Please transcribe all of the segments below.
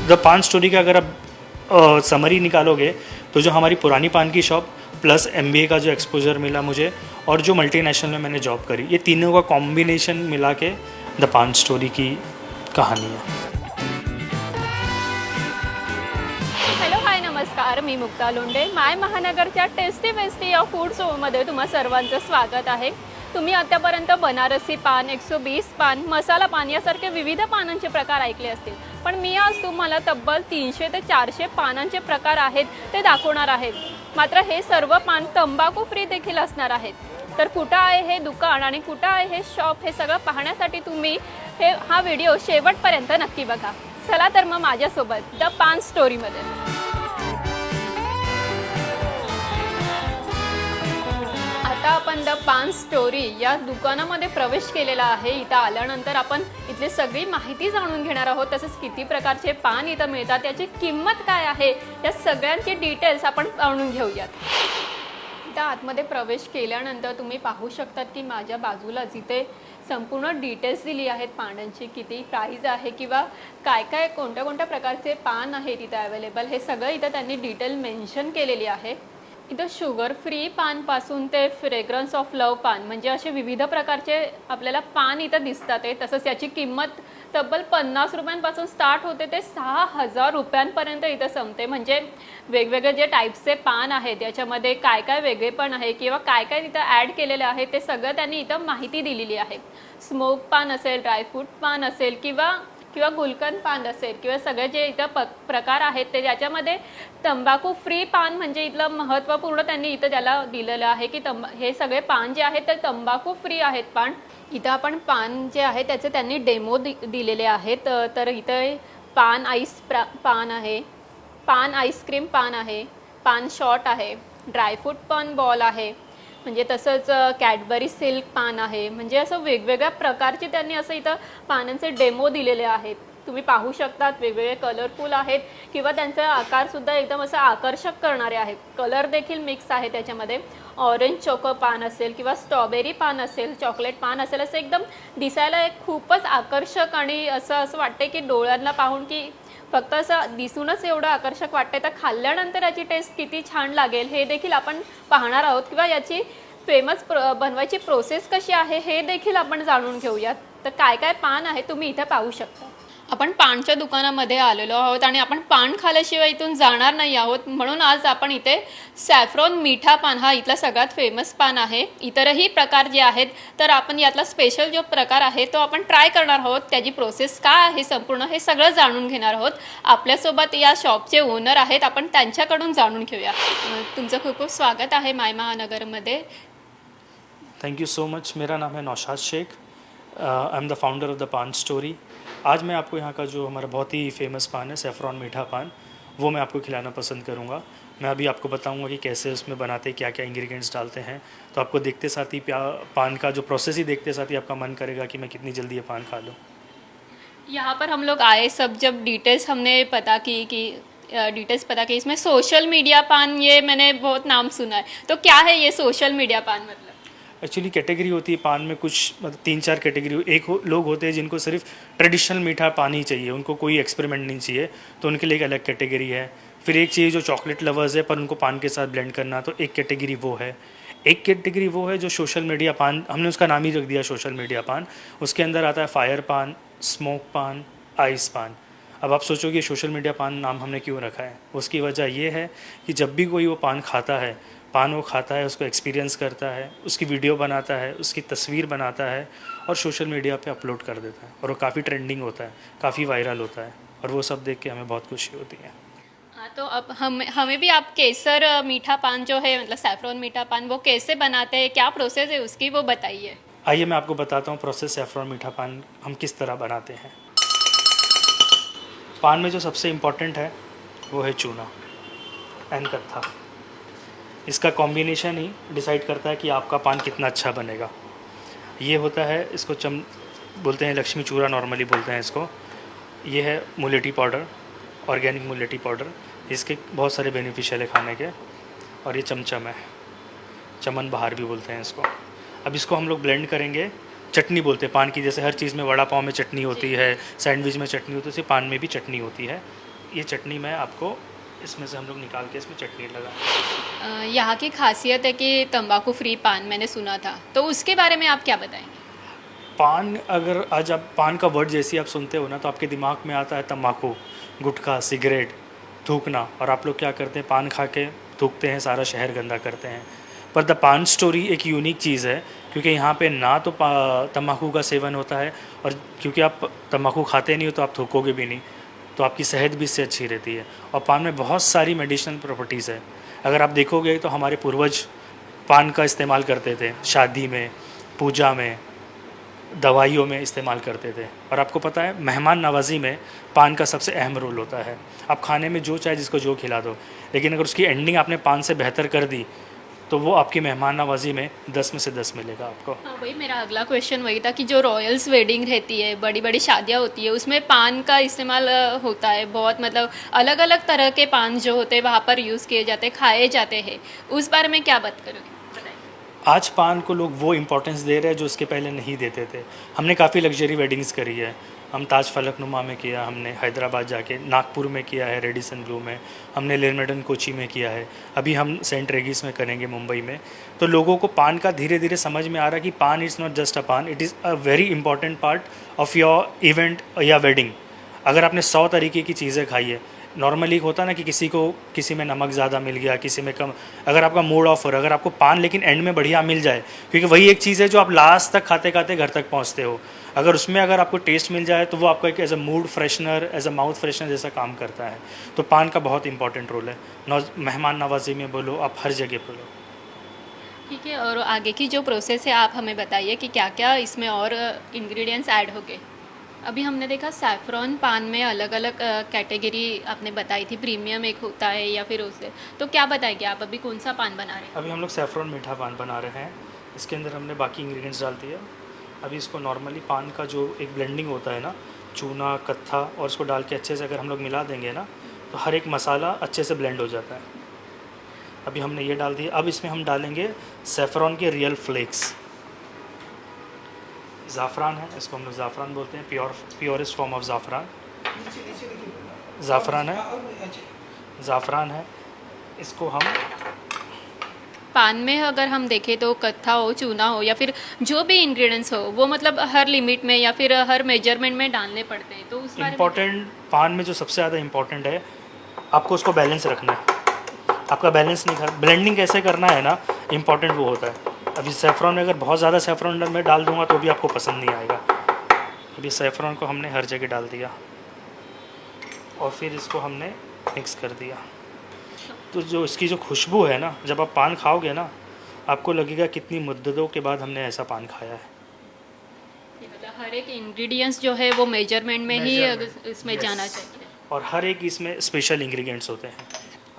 The paan story का अगर आप समरी निकालोगे तो जो हमारी पुरानी पान की शॉप प्लस MBA का जो एक्सपोजर मिला मुझे और जो मल्टीनेशनल में मैंने जॉब करी, ये तीनों का कॉम्बिनेशन मिला के द पान स्टोरी की कहानी है। हॅलो हाय नमस्कार, मी मुक्ता लोंढे. माय महानगरच्या टेस्टी वेस्टी या फूड शोमध्ये तुम्हा सर्वांचं स्वागत आहे. तुम्ही आतापर्यंत बनारसी पान, 120 पान, मसाला पान यासारखे विविध पानांचे प्रकार ऐकले असतील, पण मी आज तुम्हाला तब्बल 300 ते 400 पानांचे प्रकार आहेत ते दाखवणार आहेत. मात्र हे सर्व पान तंबाखू फ्री देखील असणार आहेत. तर कुठं आहे हे दुकान आणि कुठं आहे हे शॉप हे सगळं पाहण्यासाठी तुम्ही हा व्हिडिओ शेवटपर्यंत नक्की बघा. चला तर मग माझ्यासोबत द पान स्टोरीमध्ये. आता आपण द पान स्टोरी या दुकानामध्ये प्रवेश केलेला आहे. इथं आल्यानंतर आपण इथली सगळी माहिती जाणून घेणार आहोत. तसेच किती प्रकारचे पान इथं मिळतात, त्याची किंमत काय आहे, या सगळ्यांची डिटेल्स आपण जाणून घेऊयात. इथं आतमध्ये प्रवेश केल्यानंतर तुम्ही पाहू शकतात की माझ्या बाजूलाच इथे संपूर्ण डिटेल्स दिली आहेत पानांची, किती प्राइस आहे किंवा काय काय कोणत्या कोणत्या प्रकारचे पान आहेत इथं अवेलेबल, हे सगळं इथं त्यांनी डिटेल मेन्शन केलेली आहे. इथं शुगर फ्री पानपासून ते फ्रेग्रन्स ऑफ लव पान म्हणजे असे विविध प्रकारचे आपल्याला पान इथं दिसतात आहे. तसंच याची किंमत तब्बल 50 रुपयांपासून स्टार्ट होते ते 6000 रुपयांपर्यंत इथं संपते. म्हणजे वेगवेगळे जे टाईप्सचे पान आहेत याच्यामध्ये काय काय वेगळेपण आहे किंवा काय काय इथं ॲड केलेले आहे ते सगळं त्यांनी इथं माहिती दिलेली आहे. स्मोक पान असेल, ड्रायफ्रूट पान असेल किंवा गुलकंद पान असेल किंवा सगळे जे इथं प्रकार आहेत ते ज्याच्यामध्ये तंबाखू फ्री पान म्हणजे इथलं महत्त्वपूर्ण त्यांनी इथं त्याला दिलेलं आहे की हे सगळे पान जे आहेत ते तंबाखू फ्री आहेत पान. इथं आपण पान जे आहे त्याचे त्यांनी डेमो दिलेले आहेत. तर इथं पान आईस पान आहे, पान आईस्क्रीम पान आहे, पान शॉट आहे, ड्रायफ्रूट पान बॉल आहे, म्हणजे तसंच कॅडबरी सिल्क पान आहे. म्हणजे असं वेगवेगळ्या प्रकारचे त्यांनी असं इथं पानांचे डेमो दिलेले आहेत. तुम्ही पाहू शकतात वेगवेगळे कलरफुल आहेत किंवा त्यांचा आकारसुद्धा एकदम असं आकर्षक करणारे आहेत. कलर देखील मिक्स आहे त्याच्यामध्ये. ऑरेंज चोको पान असेल किंवा स्ट्रॉबेरी पान असेल, चॉकलेट पान असेल, असं एकदम दिसायला एक खूपच आकर्षक आणि असं वाटते की डोळ्यांना पाहून की फक्त असं दिसूनच एवढं आकर्षक वाटते, तर खाल्ल्यानंतर याची टेस्ट किती छान लागेल हे देखील आपण पाहणार आहोत किंवा याची फेमस बनवायची प्रोसेस कशी आहे हे देखील आपण जाणून घेऊयात. तर काय काय पान आहे तुम्ही इथे पाहू शकता. आपण पानच्या दुकानामध्ये आलेलो आहोत आणि आपण पान खाल्ल्याशिवाय इथून जाणार नाही आहोत. म्हणून आज आपण इथे सॅफ्रॉन मीठा पान हा इथला सगळ्यात फेमस पान आहे. इतरही प्रकार जे आहेत तर आपण यातला स्पेशल जो प्रकार आहे तो आपण ट्राय करणार आहोत. त्याची प्रोसेस काय आहे संपूर्ण हे सगळं जाणून घेणार आहोत. आपल्यासोबत या शॉपचे ओनर आहेत, आपण त्यांच्याकडून जाणून घेऊया. तुमचं खूप खूप स्वागत आहे माय महानगरमध्ये. Thank you so much. मेरा नाम है Naushad Shaikh. I am the founder of the paan story. आज मैं आपको यहाँ का जो हमारा बहुत ही फेमस पान है सैफ़रॉन मीठा पान, वो मैं आपको खिलाना पसंद करूँगा. मैं अभी आपको बताऊँगा कि कैसे उसमें बनाते, क्या क्या इंग्रेडिएंट्स डालते हैं. तो आपको देखते साथ ही पान का जो प्रोसेस ही देखते साथ ही आपका मन करेगा कि मैं कितनी जल्दी ये पान खा लूँ. यहाँ पर हम लोग आए सब जब डिटेल्स हमने पता की डिटेल्स पता की इसमें सोशल मीडिया पान, ये मैंने बहुत नाम सुना है. तो क्या है ये सोशल मीडिया पान मतलब? एक्चुअली कैटेगरी होती है पान में कुछ, मतलब 3-4 कैटेगरी. लोग होते हैं जिनको सिर्फ ट्रेडिशनल मीठा पान ही चाहिए, उनको कोई एक्सपेरिमेंट नहीं चाहिए, तो उनके लिए एक अलग कैटेगरी है. फिर एक चाहिए जो चॉकलेट लवर्स है पर उनको पान के साथ ब्लेंड करना, तो एक कैटेगरी वो है. एक कैटेगरी वो है जो सोशल मीडिया पान, हमने उसका नाम ही रख दिया सोशल मीडिया पान. उसके अंदर आता है फायर पान, स्मोक पान, आइस पान. अब आप सोचोगे सोशल मीडिया पान नाम हमने क्यों रखा है. उसकी वजह ये है कि जब भी कोई वो पान खाता है, उसको एक्सपीरियंस करता है, उसकी वीडियो बनाता है, उसकी तस्वीर बनाता है और सोशल मीडिया पे अपलोड कर देता है, और वो काफ़ी ट्रेंडिंग होता है, काफ़ी वायरल होता है, और वो सब देख के हमें बहुत खुशी होती है. हाँ, तो अब हमें भी आप केसर मीठा पान जो है मतलब सैफ्रॉन मीठा पान वो कैसे बनाते हैं, क्या प्रोसेस है उसकी, वो बताइए. आइए मैं आपको बताता हूँ प्रोसेस सैफ़रॉन मीठा पान हम किस तरह बनाते हैं. पान में जो सबसे इम्पॉर्टेंट है वो है चूना एंड कत्था. इसका कॉम्बिनेशन ही डिसाइड करता है कि आपका पान कितना अच्छा बनेगा. ये होता है, इसको बोलते हैं लक्ष्मी चूरा, नॉर्मली बोलते हैं इसको. ये है मुलेटी पाउडर, ऑर्गेनिक मुलेटी पाउडर. इसके बहुत सारे बेनिफिशियल है खाने के. और ये चमचम है, चमन बहार भी बोलते हैं इसको. अब इसको हम लोग ब्लेंड करेंगे. चटनी बोलते हैं पान की, जैसे हर चीज़ में वड़ा पाव में चटनी होती है, सैंडविच में चटनी होती है, उसी पान में भी चटनी होती है. ये चटनी मैं आपको इसमें से हम लोग निकाल के इसमें चटनी लगा। यहाँ की खासियत है कि तंबाकू फ्री पान मैंने सुना था, तो उसके बारे में आप क्या बताएंगे? पान, अगर आज आप पान का वर्ड जैसे ही आप सुनते हो ना तो आपके दिमाग में आता है तंबाकू, गुटखा, सिगरेट, थूकना, और आप लोग क्या करते हैं, पान खा के थूकते हैं, सारा शहर गंदा करते हैं। पर द पान स्टोरी एक यूनिक चीज़ है, क्योंकि यहाँ पे ना तो तंबाकू का सेवन होता है, और क्योंकि आप तंबाकू खाते नहीं हो तो आप थूकोगे भी नहीं, तो आपकी सेहत भी इससे अच्छी रहती है। और पान में बहुत सारी मेडिसिनल प्रॉपर्टीज़ है। अगर आप देखोगे तो हमारे पूर्वज पान का इस्तेमाल करते थे, शादी में, पूजा में, दवाइयों में इस्तेमाल करते थे। और आपको पता है मेहमान नवाजी में पान का सबसे अहम रोल होता है। आप खाने में जो चाहे जिसको जो खिला दो, लेकिन अगर उसकी एंडिंग आपने पान से बेहतर कर दी तो वो आपकी मेहमान नवाजी में 10 में से 10 मिलेगा आपको। हाँ, वही मेरा अगला क्वेश्चन वही था कि जो रॉयल्स वेडिंग रहती है, बड़ी बड़ी शादियाँ होती है, उसमें पान का इस्तेमाल होता है बहुत, मतलब अलग अलग तरह के पान जो होते हैं वहाँ पर यूज़ किए जाते हैं, खाए जाते हैं। उस बारे में क्या बात करोगे, बताइए। आज पान को लोग वो इम्पोर्टेंस दे रहे हैं जो उसके पहले नहीं देते थे। हमने काफ़ी लग्जरी वेडिंग्स करी है। हम ताज फलकनुमा में किया, हमने हैदराबाद जाके, नागपुर में किया है, रेडिसन ब्लू में, हमने लेनमेडन कोची में किया है, अभी हम सेंट रेगिस में करेंगे मुंबई में। तो लोगों को पान का धीरे धीरे समझ में आ रहा है कि पान इज़ नॉट जस्ट अ पान, it is a very important part of your event या वेडिंग। अगर आपने 100 तरीके की चीज़ें खाई है, नॉर्मली होता ना कि किसी में नमक ज़्यादा मिल गया, किसी में कम, अगर आपका मूड ऑफ हो रहा है, अगर आपको पान लेकिन एंड में बढ़िया मिल जाए, क्योंकि वही एक चीज़ है जो आप लास्ट तक खाते खाते घर तक पहुंचते हो, अगर उसमें अगर आपको टेस्ट मिल जाए तो वो आपका एक as a mood freshener, as a mouth freshener जैसा काम करता है। तो पान का बहुत इंपॉर्टेंट रोल है, मेहमान नवाजी में बोलो, आप हर जगह बोलो। ठीक है, और आगे की जो प्रोसेस है आप हमें बताइए कि क्या क्या इसमें और इंग्रेडिएंट्स ऐड हो गए। अभी हमने देखा सैफरॉन पान में अलग अलग कैटेगरी आपने बताई थी, प्रीमियम एक होता है या फिर उसे, तो क्या बताएंगे आप, अभी कौन सा पान बना रहे हैं? अभी हम लोग सैफरॉन मीठा पान बना रहे हैं। इसके अंदर हमने बाकी इंग्रेडिएंट्स डाल दिया। अभी इसको नॉर्मली पान का जो एक ब्लेंडिंग होता है ना, चूना, कत्था, और इसको डाल के अच्छे से अगर हम लोग मिला देंगे ना तो हर एक मसाला अच्छे से ब्लेंड हो जाता है। अभी हमने ये डाल दिया। अब इसमें हम डालेंगे सैफरॉन के रियल फ्लेक्स। ज़ाफ़रान है, इसको हम लोग ज़ाफ़रान बोलते हैं, प्योरेस्ट फॉर्म ऑफ ज़ाफ़रान। ज़ाफ़रान है, इसको हम पान में अगर हम देखें तो कत्था हो, चूना हो, या फिर जो भी इंग्रेडिएंट्स हो, वो मतलब हर लिमिट में या फिर हर मेजरमेंट में डालने पड़ते हैं, तो उस बारे में इम्पॉर्टेंट पान में जो सबसे ज़्यादा इम्पॉर्टेंट है, आपको उसको बैलेंस रखना है। आपका बैलेंस नहीं कर, ब्लेंडिंग कैसे करना है ना, इम्पॉर्टेंट वो होता है। अभी सैफरॉन में अगर बहुत ज़्यादा सैफरॉन मैं डाल दूंगा तो भी आपको पसंद नहीं आएगा। अभी सैफरॉन को हमने हर जगह डाल दिया और फिर इसको हमने मिक्स कर दिया। तो जो इसकी जो खुशबू है ना, जब आप पान खाओगे ना, आपको लगेगा कितनी मुद्दतों के बाद हमने ऐसा पान खाया है। मतलब हर एक इंग्रेडिएंट्स जो है वो मेजरमेंट में ही इसमें Yes. जाना चाहिए। और हर एक इसमें स्पेशल इंग्रेडिएंट्स होते हैं।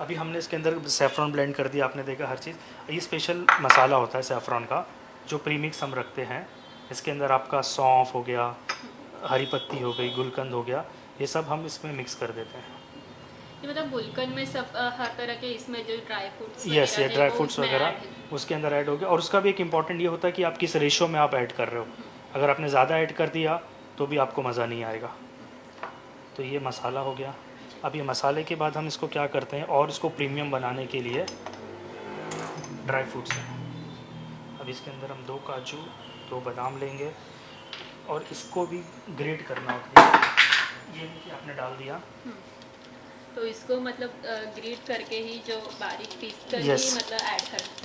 अभी हमने इसके अंदर सैफरॉन ब्लेंड कर दिया, आपने देखा हर चीज़। ये स्पेशल मसाला होता है सैफरॉन का, जो प्रीमिक्स हम रखते हैं। इसके अंदर आपका सौंफ हो गया, हरी पत्ती हो गई, गुलकंद हो गया, ये सब हम इसमें मिक्स कर देते हैं। ये मतलब गुलकंद में सब हर तरह के इसमें जो ड्राई फ्रूट्स यस, ये ड्राई फ्रूट्स वगैरह उसके अंदर ऐड हो गया। और उसका भी एक इम्पॉर्टेंट ये होता है कि आप किस रेशो में आप ऐड कर रहे हो। अगर आपने ज़्यादा ऐड कर दिया तो भी आपको मज़ा नहीं आएगा। तो ये मसाला हो गया। अब ये मसाले के बाद हम इसको क्या करते हैं, और इसको प्रीमियम बनाने के लिए ड्राई फ्रूट्स हैं। अब इसके अंदर हम 2 काजू, 2 बादाम लेंगे और इसको भी ग्रेट करना होता है। ये देखिए आपने डाल दिया। तो इसको मतलब ग्रेट करके ही जो बारीक पीस कर ही Yes. मतलब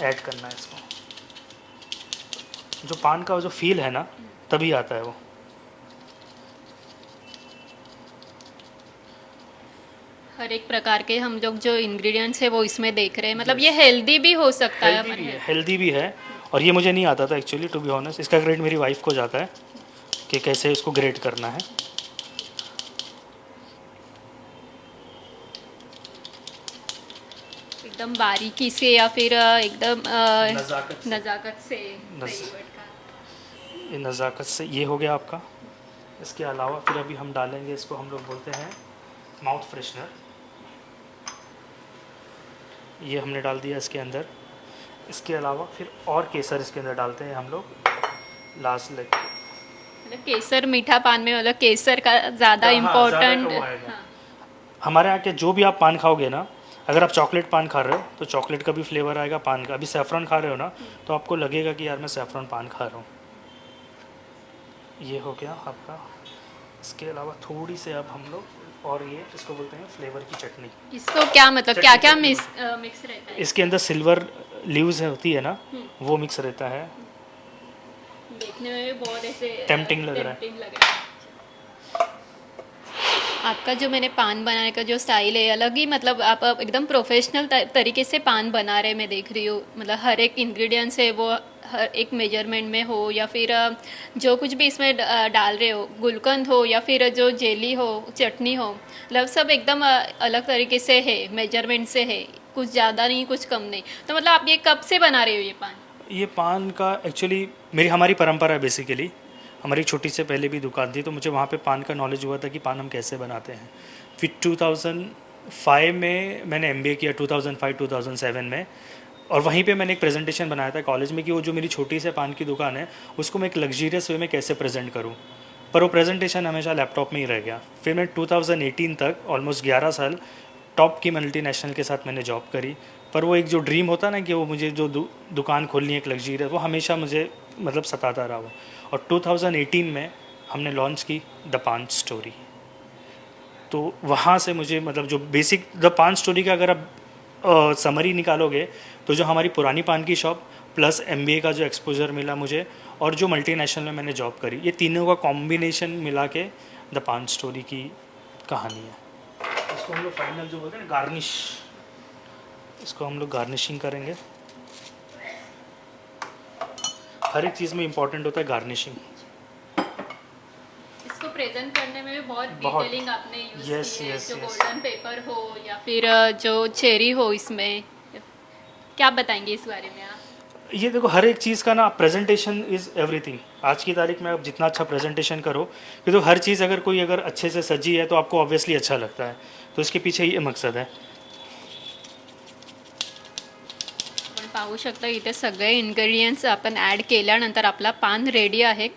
ऐड करना है इसको। जो पान का जो फील है ना, तभी आता है वो। हर एक प्रकार के हम लोग जो इंग्रेडिएंट्स है वो इसमें देख रहे हैं, मतलब ये हेल्दी भी हो सकता है। हेल्दी भी है। और ये मुझे नहीं आता था एक्चुअली, टू बी ऑनेस्ट। इसका ग्रेड मेरी वाइफ को जाता है कि कैसे इसको ग्रेड करना है। एकदम बारीकी से या फिर एकदम नज़ाकत से। नज़ाकत से नज़- सही word का। ये नज़ाकत से ये हो गया आपका। इसके अलावा फिर अभी हम डालेंगे, इसको हम लोग बोलते हैं माउथ फ्रेशनर। ये हमने डाल दिया इसके अंदर। इसके अलावा फिर और केसर इसके अंदर डालते हैं हम लोग लास्ट लग। मतलब केसर मीठा पान में मतलब केसर का ज़्यादा हाँ, इम्पोर्टेंट। ज़्यादा वो आएगा। हमारे यहाँ के जो भी आप पान खाओगे ना, अगर आप चॉकलेट पान खा रहे हो तो चॉकलेट का भी फ्लेवर आएगा पान का। अभी सैफ़रॉन खा रहे हो ना, तो आपको लगेगा कि यार मैं सैफ़रॉन पान खा रहा हूँ। ये हो गया आपका। इसके अलावा थोड़ी से अब हम लोग, और ये इसको बोलते हैं फ्लेवर की चटनी। इसको क्या मतलब चटनी- क्या क्या चटनी मिक्स रहता है? इसके अंदर सिल्वर लीव्स होती है ना, वो मिक्स रहता है। देखने में भी बहुत ऐसे Tempting लग रहा है। tempting लग रहा है। आपका जो मैंने पान बनाने का जो स्टाइल है अलग ही, मतलब आप एकदम प्रोफेशनल तरीके से पान बना रहे हैं, मैं देख रही हूँ। मतलब हर एक इंग्रेडिएंट्स है वो हर एक मेजरमेंट में हो, या फिर जो कुछ भी इसमें डाल रहे हो, गुलकंद हो या फिर जो जेली हो, चटनी हो, मतलब सब एकदम अलग तरीके से है, मेजरमेंट से है, कुछ ज़्यादा नहीं कुछ कम नहीं। तो मतलब आप ये कब से बना रहे हो ये पान? ये पान का एक्चुअली हमारी परंपरा है बेसिकली। हमारी छोटी से पहले भी दुकान थी, तो मुझे वहाँ पे पान का नॉलेज हुआ था कि पान हम कैसे बनाते हैं। फिर 2005 में मैंने एमबीए किया, 2005-2007 में, और वहीं पे मैंने एक प्रेजेंटेशन बनाया था कॉलेज में कि वो जो मेरी छोटी से पान की दुकान है उसको मैं एक लग्जरियस वे में कैसे प्रेजेंट करूँ। पर वो प्रेजेंटेशन हमेशा लैपटॉप में ही रह गया। फिर मैं 2018 तक ऑलमोस्ट 11 साल टॉप की मल्टीनेशनल के साथ मैंने जॉब करी। पर वो एक जो ड्रीम होता ना कि वो मुझे जो दुकान खोलनी है एक लग्जरियस, वो हमेशा मुझे मतलब सताता रहा वो। और 2018 में हमने लॉन्च की द पान स्टोरी। तो वहाँ से मुझे मतलब जो बेसिक द पान स्टोरी का अगर आप समरी निकालोगे, तो जो हमारी पुरानी पान की शॉप प्लस एमबीए का जो एक्सपोजर मिला मुझे, और जो मल्टीनेशनल में मैंने जॉब करी, ये तीनों का कॉम्बिनेशन मिला के द पान स्टोरी की कहानी है। इसको हम लोग फाइनल जो बोलते हैं ना गार्निश, इसको हम लोग गार्निशिंग करेंगे। हर एक चीज़ में इम्पोर्टेंट होता है गार्निशिंग। इसको प्रेजेंट करने में भी बहुत बहुत। डिटेलिंग आपने यूज Yes, की है, yes, जो yes. गोल्डन पेपर हो या फिर जो चेरी हो, इसमें क्या बताएंगे इस बारे में आप? ये देखो, हर एक चीज़ का ना प्रेजेंटेशन इज़ एवरीथिंग। आज की तारीख में आप जितना अच्छा प्रेजेंटेशन करो, कि तो हर चीज़ अगर अच्छे से सजी है तो आपको ऑब्वियसली अच्छा लगता है। तो इसके पीछे ये मकसद है। आपण पाहू शकता इथे सगळे इन्ग्रेडियंट्स आपण ॲड केल्यानंतर आपला पान रेडी आहे।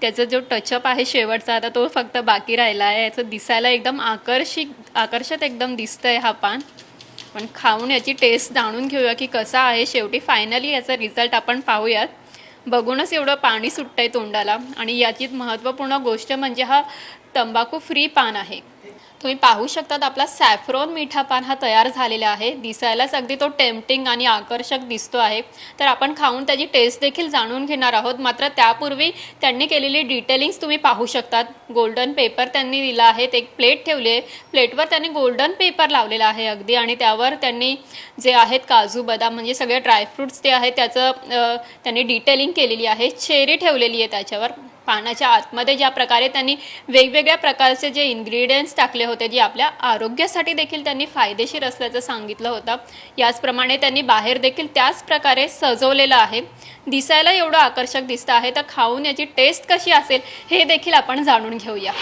त्याचा जो टचअप आहे शेवटचा, आता तो फक्त बाकी राहिला आहे। याचं दिसायला एकदम आकर्षक एकदम दिसतंय हा पान। पण खाऊन याची टेस्ट जाणून घेऊया की कसा आहे। शेवटी फायनली याचा रिझल्ट आपण पाहूयात। बघूनच एवढं पाणी सुटतंय तोंडाला, आणि याची महत्त्वपूर्ण गोष्ट म्हणजे हा तंबाखू फ्री पान आहे। तुम्ही पाहू शकतात आपला सॅफ्रॉन मीठा पान हा तयार झालेला आहे। दिसायलाच अगदी तो टेम्पटिंग आणि आकर्षक दिसतो आहे। तर आपण खाऊन त्याची टेस्ट देखील जाणून घेणार आहोत। मात्र त्यापूर्वी त्यांनी केलेली डिटेलिंग्स तुम्ही पाहू शकतात। गोल्डन पेपर त्यांनी दिला आहे, एक प्लेट ठेवली आहे, प्लेटवर त्यांनी गोल्डन पेपर लावलेला आहे अगदी, आणि त्यावर त्यांनी जे आहेत काजू बदाम म्हणजे सगळे ड्रायफ्रुट्स ते आहेत त्याचं त्यांनी डिटेलिंग केलेली आहे। चेरी ठेवलेली आहे त्याच्यावर। पानाच्या आतमध्ये ज्या प्रकारे त्यांनी वेगवेगळ्या प्रकारचे जे इन्ग्रेडियंट्स टाकले होते, जे आपल्या आरोग्यासाठी देखील त्यांनी फायदेशीर असल्याचं सांगितलं होतं, याचप्रमाणे त्यांनी बाहेर देखील त्याच प्रकारे सजवलेलं आहे। दिसायला एवढं आकर्षक दिसतं आहे, तर खाऊन याची टेस्ट कशी असेल हे देखील आपण जाणून घेऊया।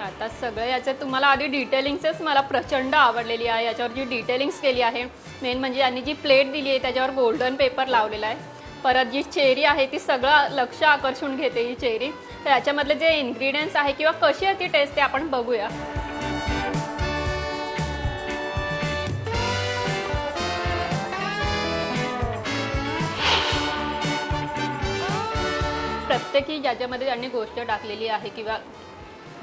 आता सगळं याचं तुम्हाला आधी डिटेलिंग्सच मला प्रचंड आवडलेली आहे। याच्यावर जी डिटेलिंग्स केली आहे, मेन म्हणजे यांनी जी प्लेट दिली आहे त्याच्यावर गोल्डन पेपर लावलेला आहे। परत जी चेरी आहे ती सगळं लक्ष आकर्षून घेते ही चेरी। तर याच्यामधले जे इन्ग्रेडियंट्स आहे किंवा कशी आहे ती टेस्ट ते आपण बघूया। प्रत्येकी ज्याच्यामध्ये त्यांनी गोष्ट टाकलेली आहे किंवा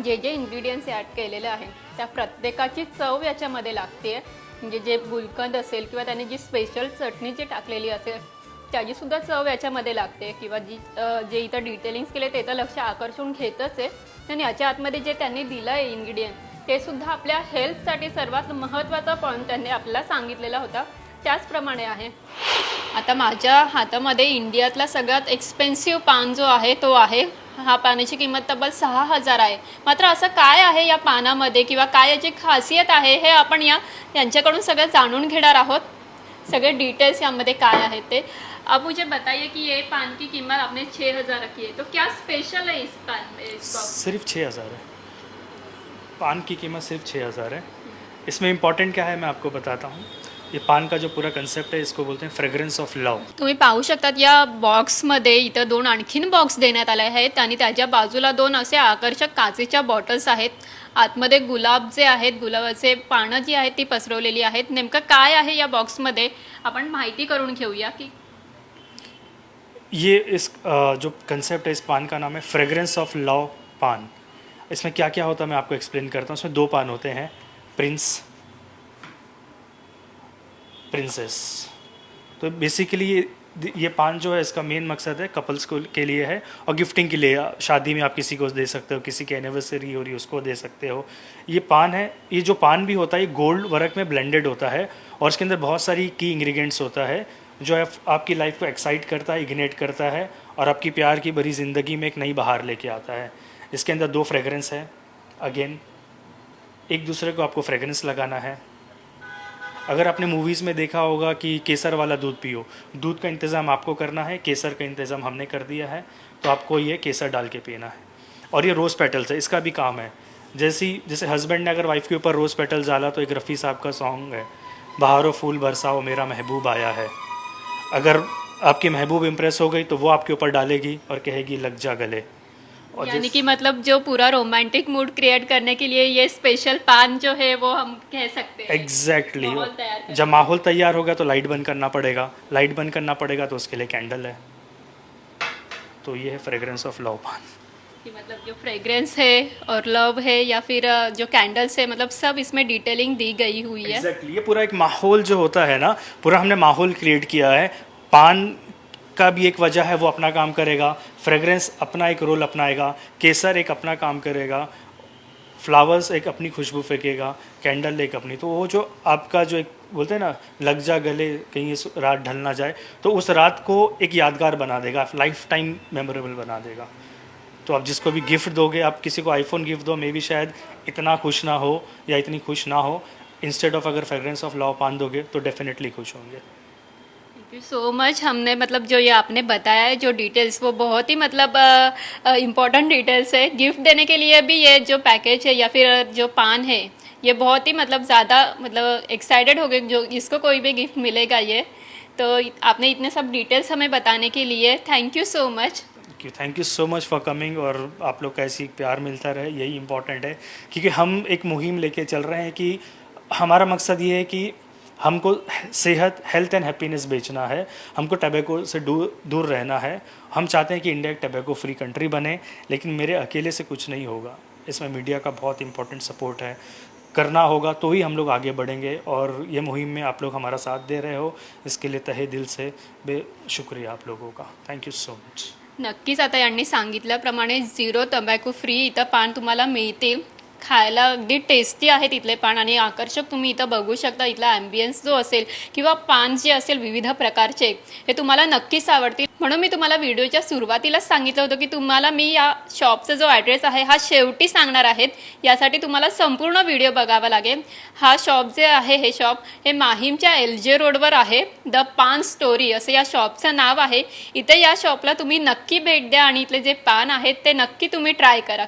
जे जे इन्ग्रेडियंट्स ॲड केलेले आहे त्या प्रत्येकाची चव याच्यामध्ये लागते। म्हणजे जे गुलकंद असेल किंवा त्यांनी जी स्पेशल चटणी जी टाकलेली असेल त्याची सुद्धा चव याच्यामध्ये लागते, किंवा जे इथं डिटेलिंग्स केले ते तर लक्ष आकर्षून घेतच आहे। आणि याच्या आतमध्ये जे त्यांनी दिलं आहे इन्ग्रेडियंट ते सुद्धा आपल्या हेल्थसाठी सर्वात महत्त्वाचा पॉईंट त्यांनी आपल्याला सांगितलेला होता, त्याचप्रमाणे आहे। आता माझ्या हातामध्ये इंडियातला सगळ्यात एक्सपेन्सिव्ह पान जो आहे तो आहे। हा पानाची किंमत तब्बल 6000 आहे। मात्र असं काय आहे या पानामध्ये किंवा काय याची खासियत आहे हे आपण यांच्याकडून सगळं जाणून घेणार आहोत। सगळे डिटेल्स यामध्ये काय आहेत ते। अब मुझे बताइए कि ये पान की कीमत आपने 6000 रखी है, तो क्या स्पेशल है इस पान में? सिर्फ 6000 है। पान की कीमत सिर्फ 6000 है। इसमें इम्पोर्टेंट क्या है मैं आपको बताता हूँ। ये पान का जो पूरा कंसेप्ट है इसको बोलते हैं फ्रेग्रेंस ऑफ लव। तुम्ही पाहू शकतात या बॉक्समध्ये इथं 2 आणखीन बॉक्स देण्यात आले आहेत आणि त्याच्या बाजूला 2 असे आकर्षक काचेच्या बॉटल्स आहेत. आतमध्ये गुलाब जे आहेत, गुलाबाचे पानं जी आहेत ती पसरवलेली आहेत. नेमकं काय आहे या बॉक्समध्ये आपण माहिती करून घेऊया की ये इस जो कंसेप्ट है इस पान का नाम है फ्रेग्रेंस ऑफ लव पान। इसमें क्या क्या होता है मैं आपको एक्सप्लेन करता हूँ। इसमें 2 पान होते हैं, प्रिंस, प्रिंसेस। तो बेसिकली ये पान जो है इसका मेन मकसद है कपल्स को के लिए है और गिफ्टिंग के लिए। शादी में आप किसी को दे सकते हो, किसी की एनिवर्सरी हो रही है उसको दे सकते हो। ये पान है, ये जो पान भी होता है ये गोल्ड वर्क में ब्लेंडेड होता है और इसके अंदर बहुत सारी की इंग्रेडिएंट्स होता है जो है आपकी लाइफ को एक्साइट करता है, इग्नेट करता है और आपकी प्यार की भरी ज़िंदगी में एक नई बहार लेके आता है। इसके अंदर 2 फ्रेग्रेंस है। अगेन एक दूसरे को आपको फ्रेग्रेंस लगाना है। अगर आपने मूवीज़ में देखा होगा कि केसर वाला दूध पियो, दूध का इंतज़ाम आपको करना है, केसर का इंतज़ाम हमने कर दिया है, तो आपको ये केसर डाल के पीना है। और ये रोज़ पेटल्स है, इसका भी काम है। जैसे हस्बैंड ने अगर वाइफ के ऊपर रोज़ पेटल्स डाला तो एक रफ़ी साहब का सॉन्ग है, बहारों फूल बरसाओ मेरा महबूब आया है। अगर आपकी महबूब इम्प्रेस हो गई तो वो आपके ऊपर डालेगी और कहेगी लग जा गले। और यानी कि मतलब जो पूरा रोमांटिक मूड क्रिएट करने के लिए ये स्पेशल पान जो है वो हम कह सकते हैं। एग्जैक्टली माहौल तैयार करने जब माहौल तैयार होगा तो लाइट बंद करना पड़ेगा, लाइट बंद करना पड़ेगा तो उसके लिए कैंडल है। तो ये है फ्रेग्रेंस ऑफ लव पान। कि मतलब जो फ्रेग्रेंस है और लव है या फिर जो कैंडल्स है, मतलब सब इसमें डिटेलिंग दी गई हुई है। एग्जैक्टली ये पूरा एक माहौल जो होता है ना, पूरा हमने माहौल क्रिएट किया है। पान का भी एक वजह है, वो अपना काम करेगा, फ्रेग्रेंस अपना एक रोल अपनाएगा, केसर एक अपना काम करेगा, फ्लावर्स एक अपनी खुशबू फेंकेगा, कैंडल एक अपनी। तो वो जो आपका जो एक बोलते हैं ना लग जा गले, कहीं इस रात ढल ना जाए, तो उस रात को एक यादगार बना देगा, लाइफ टाइम मेमोरेबल बना देगा। तो आप जिसको भी गिफ्ट दोगे, आप किसी को आईफोन गिफ्ट दो, मे भी शायद इतना खुश ना हो या इतनी खुश ना हो, इंस्टेड ऑफ अगर फ्रेग्रेंस ऑफ लव पान दोगे तो डेफिनेटली खुश होंगे। Thank you so much. हमने मतलब जो ये आपने बताया है जो डिटेल्स, वो बहुत ही मतलब इम्पोर्टेंट डिटेल्स है। गिफ्ट देने के लिए भी ये जो पैकेज है या फिर जो पान है ये बहुत ही मतलब ज़्यादा मतलब एक्साइटेड हो गए जो जिसको कोई भी गिफ्ट मिलेगा ये। तो आपने इतने सब डिटेल्स हमें बताने के लिए thank you so much. Thank you so much for coming. और आप लोग का ऐसी प्यार मिलता रहे, यही इंपॉर्टेंट है। क्योंकि हम एक मुहिम लेके चल रहे हैं कि हमारा मकसद ये है कि हमको सेहत, हेल्थ एंड हैप्पीनेस बेचना है, हमको टबैको से दूर रहना है। हम चाहते हैं कि इंडिया एक टबैको फ्री कंट्री बने, लेकिन मेरे अकेले से कुछ नहीं होगा। इसमें मीडिया का बहुत इंपॉर्टेंट सपोर्ट है, करना होगा तो ही हम लोग आगे बढ़ेंगे। और ये मुहिम में आप लोग हमारा साथ दे रहे हो, इसके लिए तहे दिल से शुक्रिया आप लोगों का। Thank you so much. नक्कीच आता यांनी सांगितल्याप्रमाणे 0 तंबाखू फ्री इथं पान तुम्हाला मिळतील. खायला अगदी टेस्टी आहे तिथले पान आणि आकर्षक तुम्ही इथं बघू शकता. इथला ॲम्बियन्स जो असेल किंवा पान जे असेल विविध प्रकारचे हे तुम्हाला नक्कीच आवडतील. म्हणून मी तुम्हाला व्हिडिओच्या सुरुवातीलाच सांगितलं होतं की तुम्हाला मी या शॉपचा जो ॲड्रेस आहे हा शेवटी सांगणार आहेत. यासाठी तुम्हाला संपूर्ण व्हिडिओ बघावा लागेल. हा शॉप जे आहे हे शॉप हे माहीमच्या LJ रोडवर आहे. द पान स्टोरी असं या शॉपचं नाव आहे. इथे या शॉपला तुम्ही नक्की भेट द्या आणि इथले जे पान आहेत ते नक्की तुम्ही ट्राय करा.